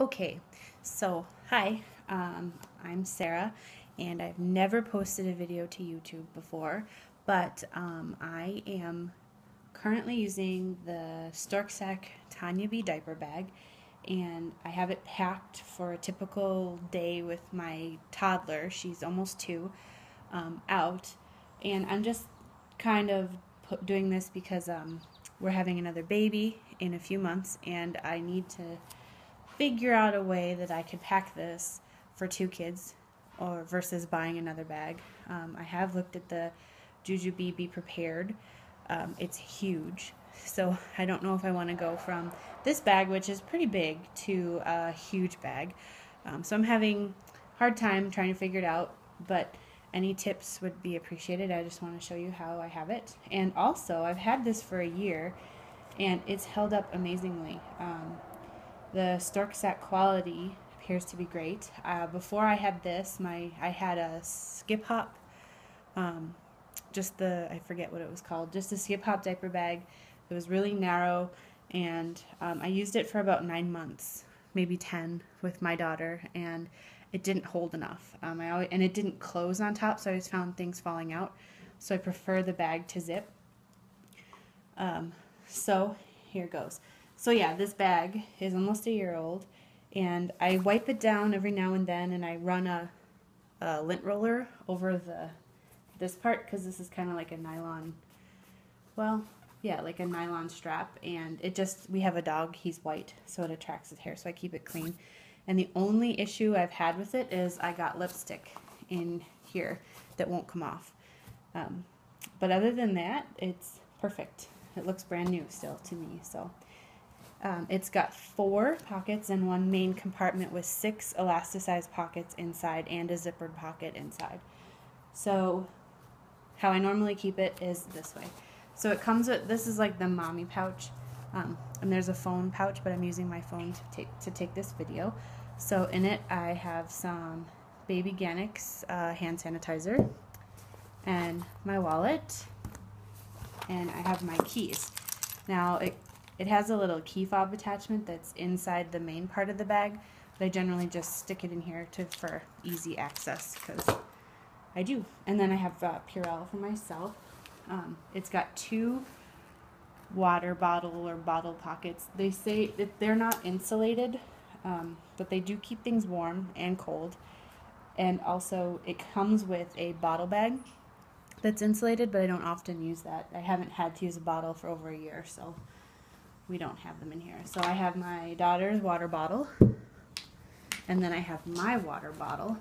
Okay, so hi, I'm Sarah, and I've never posted a video to YouTube before, but I am currently using the Storksak Tania diaper bag, and I have it packed for a typical day with my toddler. She's almost 2, out, and I'm just kind of doing this because we're having another baby in a few months, and I need to figure out a way that I could pack this for 2 kids or versus buying another bag. I have looked at the Jujubee Be Prepared. It's huge, so I don't know if I want to go from this bag, which is pretty big, to a huge bag. So I'm having a hard time trying to figure it out, but any tips would be appreciated. I just want to show you how I have it. And also, I've had this for a year, and it's held up amazingly. The Storksak quality appears to be great. Before I had this, I had a skip hop, I forget what it was called, just a skip hop diaper bag. It was really narrow, and I used it for about 9 months, maybe 10, with my daughter, and it didn't hold enough. And it didn't close on top, so I always found things falling out. So I prefer the bag to zip. So here goes. So yeah, this bag is almost a year old, and I wipe it down every now and then, and I run a lint roller over this part, because this is kind of like a nylon, well, yeah, like a nylon strap, and we have a dog, he's white, so it attracts his hair, so I keep it clean. And the only issue I've had with it is I got lipstick in here that won't come off. But other than that, it's perfect. It looks brand new still to me, so. It's got 4 pockets and 1 main compartment with 6 elasticized pockets inside and a zippered pocket inside. So how I normally keep it is this way. So it comes with, this is like the mommy pouch, and there's a phone pouch, but I'm using my phone to take this video. So in it I have some Baby Ganix hand sanitizer, and my wallet, and I have my keys. Now it has a little key fob attachment that's inside the main part of the bag, but I generally just stick it in here for easy access, because I do. And then I have Purell for myself. It's got 2 water bottle or bottle pockets. They say that they're not insulated, but they do keep things warm and cold. And also it comes with a bottle bag that's insulated, but I don't often use that. I haven't had to use a bottle for over a year, so we don't have them in here. So I have my daughter's water bottle, and then I have my water bottle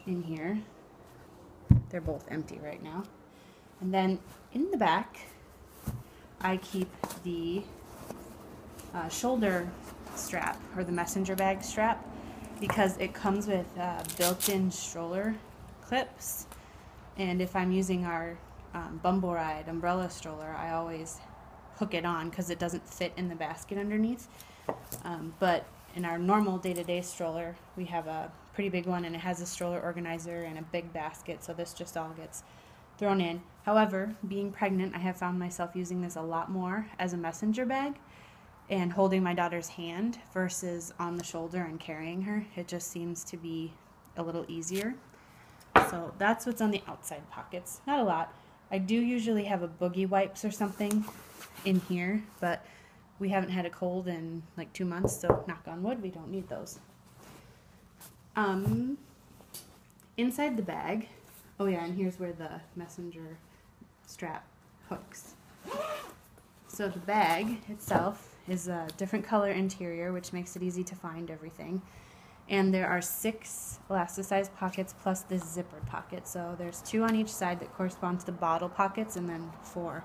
in here. They're both empty right now. And then in the back, I keep the shoulder strap, or the messenger bag strap, because it comes with built-in stroller clips. And if I'm using our Bumble Ride umbrella stroller, I always hook it on because it doesn't fit in the basket underneath. But in our normal day-to-day stroller, we have a pretty big one, and it has a stroller organizer and a big basket, so this just all gets thrown in. However, being pregnant, I have found myself using this a lot more as a messenger bag and holding my daughter's hand versus on the shoulder and carrying her. It just seems to be a little easier. So that's what's on the outside pockets. Not a lot. I do usually have a boogie wipes or something in here, but we haven't had a cold in like 2 months, so knock on wood, we don't need those. Inside the bag, oh yeah, and here's where the messenger strap hooks. So the bag itself is a different color interior, which makes it easy to find everything. And there are 6 elasticized pockets plus this zippered pocket. So there's 2 on each side that correspond to the bottle pockets, and then 4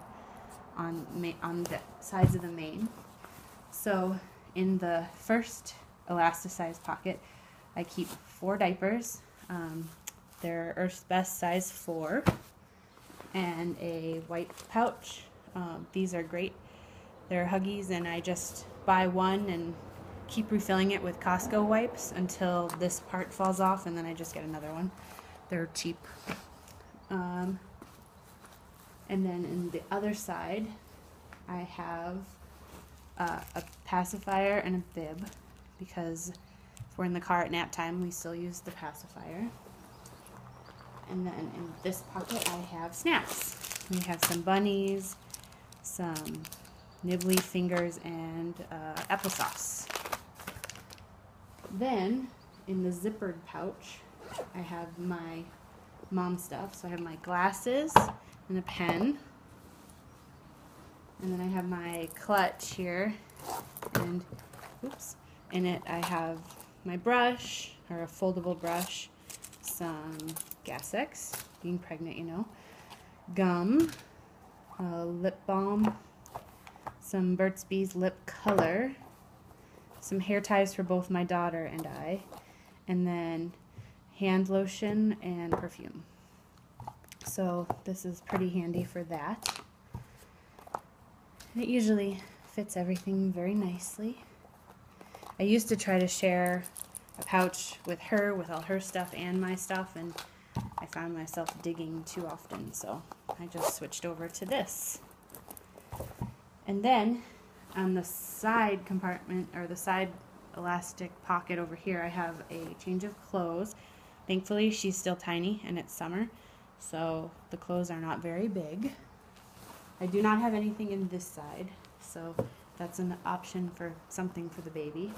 on the sides of the main. So in the first elasticized pocket, I keep 4 diapers. They're Earth's Best size 4, and a white pouch. These are great. They're Huggies, and I just buy one and keep refilling it with Costco wipes until this part falls off, and then I just get another one. They're cheap. And then in the other side, I have a pacifier and a bib because if we're in the car at nap time, we still use the pacifier. And then in this pocket, I have snacks. We have some bunnies, some nibbly fingers, and applesauce. Then in the zippered pouch, I have my mom stuff. So I have my glasses and a pen. And then I have my clutch here. And oops, in it I have my brush, or a foldable brush, some Gas X, being pregnant, you know, gum, lip balm, some Burt's Bees lip color, some hair ties for both my daughter and I, and then hand lotion and perfume. So this is pretty handy for that. And it usually fits everything very nicely. I used to try to share a pouch with her, with all her stuff and my stuff, and I found myself digging too often, so I just switched over to this. And then on the side compartment, or the side elastic pocket over here, I have a change of clothes. Thankfully, she's still tiny and it's summer, so the clothes are not very big. I do not have anything in this side, so that's an option for something for the baby.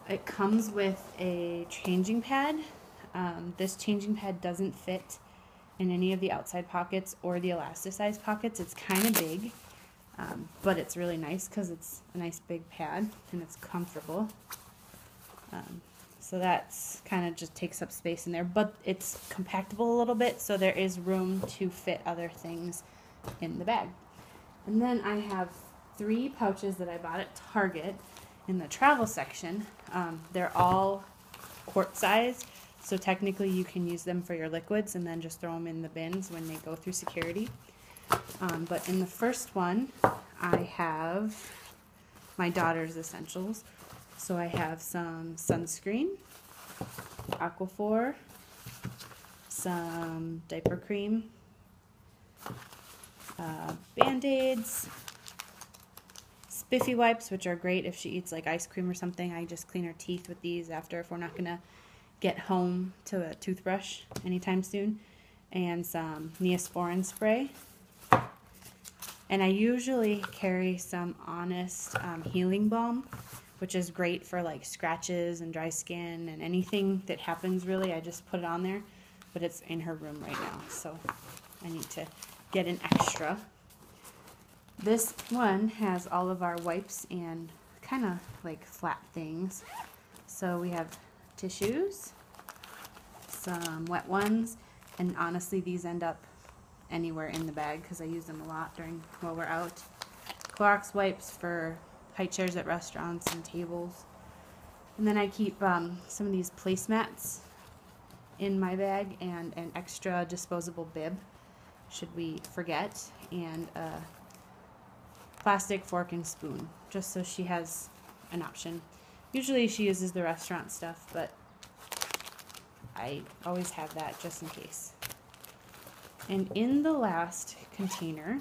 It comes with a changing pad. This changing pad doesn't fit in any of the outside pockets or the elasticized pockets. It's kind of big, but it's really nice because it's a nice big pad and it's comfortable. So that's kind of just takes up space in there, but it's compactable a little bit, so there is room to fit other things in the bag. And then I have 3 pouches that I bought at Target in the travel section. They're all quart size, so technically you can use them for your liquids and then just throw them in the bins when they go through security. But in the first one, I have my daughter's essentials. So I have some sunscreen, Aquaphor, some diaper cream, Band-Aids, Spiffy wipes, which are great if she eats like ice cream or something. I just clean her teeth with these after if we're not going to get home to a toothbrush anytime soon. And some Neosporin spray. And I usually carry some Honest healing balm, which is great for like scratches and dry skin and anything that happens really. I just put it on there, but it's in her room right now, so I need to get an extra. This one has all of our wipes and kind of like flat things. So we have tissues, some wet ones, and honestly these end up anywhere in the bag because I use them a lot while we're out. Clorox wipes for high chairs at restaurants and tables. And then I keep some of these placemats in my bag and an extra disposable bib should we forget, and a plastic fork and spoon just so she has an option. Usually she uses the restaurant stuff, but I always have that just in case. And in the last container,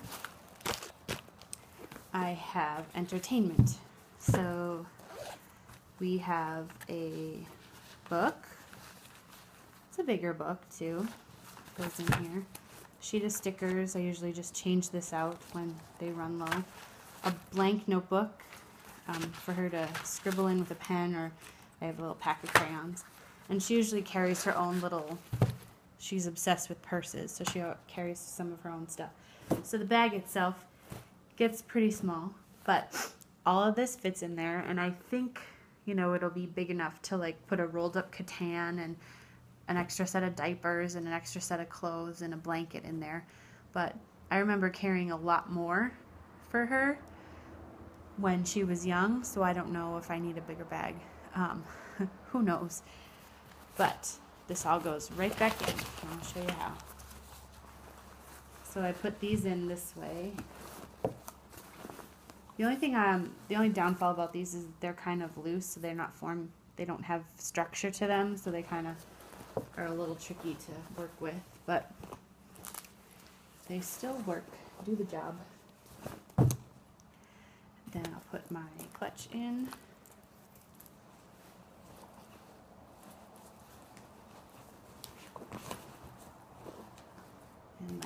I have entertainment. So we have a book. It's a bigger book too. Goes in here. Sheet of stickers. I usually just change this out when they run low. A blank notebook for her to scribble in with a pen, or I have a little pack of crayons. And she usually carries her own little, she's obsessed with purses, so she carries some of her own stuff. So the bag itself gets pretty small, but all of this fits in there, and I think, you know, it'll be big enough to like put a rolled up Catan and an extra set of diapers and an extra set of clothes and a blanket in there. But I remember carrying a lot more for her when she was young, so I don't know if I need a bigger bag. Who knows? But this all goes right back in, and I'll show you how. So I put these in this way. The only downfall about these is they're kind of loose, so they're not formed. They don't have structure to them, so they kind of are a little tricky to work with, but they still work, do the job. Then I'll put my clutch in.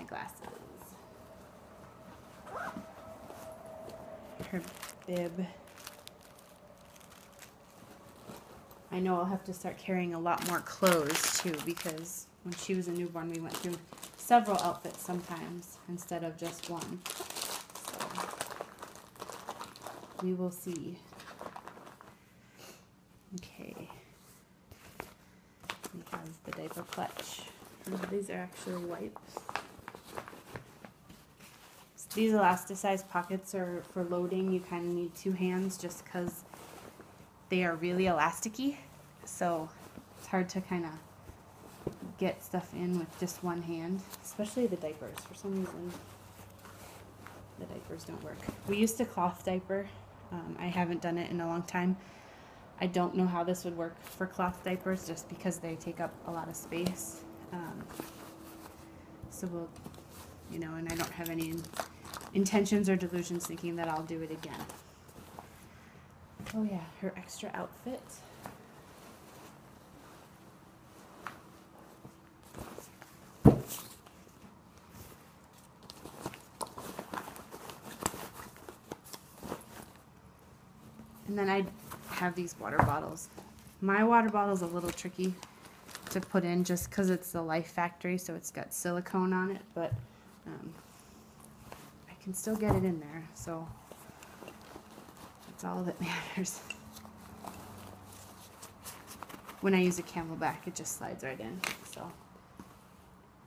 glasses. Her bib. I know I'll have to start carrying a lot more clothes too, because when she was a newborn we went through several outfits sometimes instead of just one. So we will see. Okay. We have the diaper clutch. These are actually wipes. These elasticized pockets are for loading. You kind of need two hands just because they are really elasticy. So it's hard to kind of get stuff in with just one hand, especially the diapers. For some reason, the diapers don't work. We used to cloth diaper. I haven't done it in a long time. I don't know how this would work for cloth diapers just because they take up a lot of space. So we'll, you know, and I don't have any intentions or delusions thinking that I'll do it again. Oh yeah, her extra outfit. And then I have these water bottles. My water bottle is a little tricky to put in just because it's the Life Factory, so it's got silicone on it, but I can still get it in there, so that's all that matters. When I use a Camelback, it just slides right in. So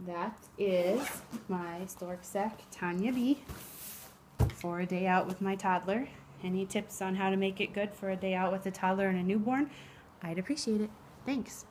that is my Storksak Tania B for a day out with my toddler. Any tips on how to make it good for a day out with a toddler and a newborn? I'd appreciate it. Thanks.